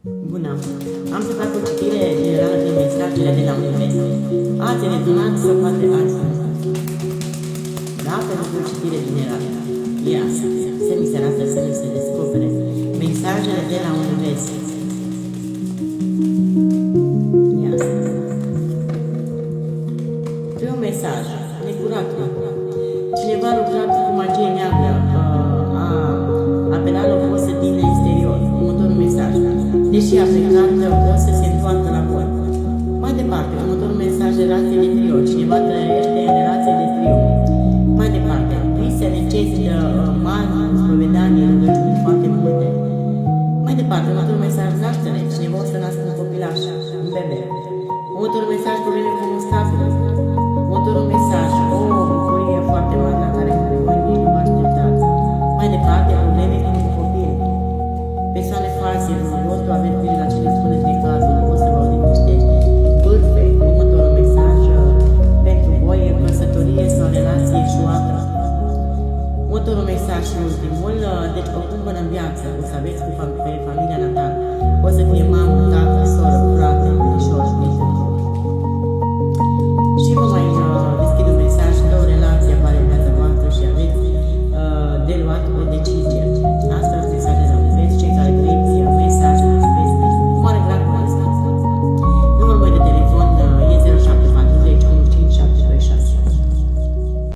Bună! Am să fac o citire generală din mesajele de la univers. Ați rezonat să poate altfel. Da, pentru o citire generală. Ia să mi se arată, să mi se descopere mesajele de la univers. Ia e un mesaj necurat. Cineva a lucrat cu magie neagră, a apelat la o forță din exterior. Următorul mesaj. Deși a plecat, vreau să se întoarcă la voi. Mai departe, următorul mesaj de relație de trio. Cineva trăiește în relație de trio. Mai departe, vise necesită mari spovedanii, rugăciuni foarte multe. Mai departe, următorul mesaj naștere. Cineva o să nască un copilaș, un bebe. Următorul mesaj, probleme cu mustatul. Următorul mesaj, o bucurie foarte mare la care voi nu vă așteptați. Mai departe, probleme cu copil. Persoane false, vostru avertire la cele spuneți de cazul, o să vă auziți niște bârfe. Următorul mesaj pentru voi, căsătorie sau relație eșuată. Următorul mesaj și ultimul, deci oricum până în viață, o să aveți pe familia natală. O să fie mamă, tată, soră, frate, verișor,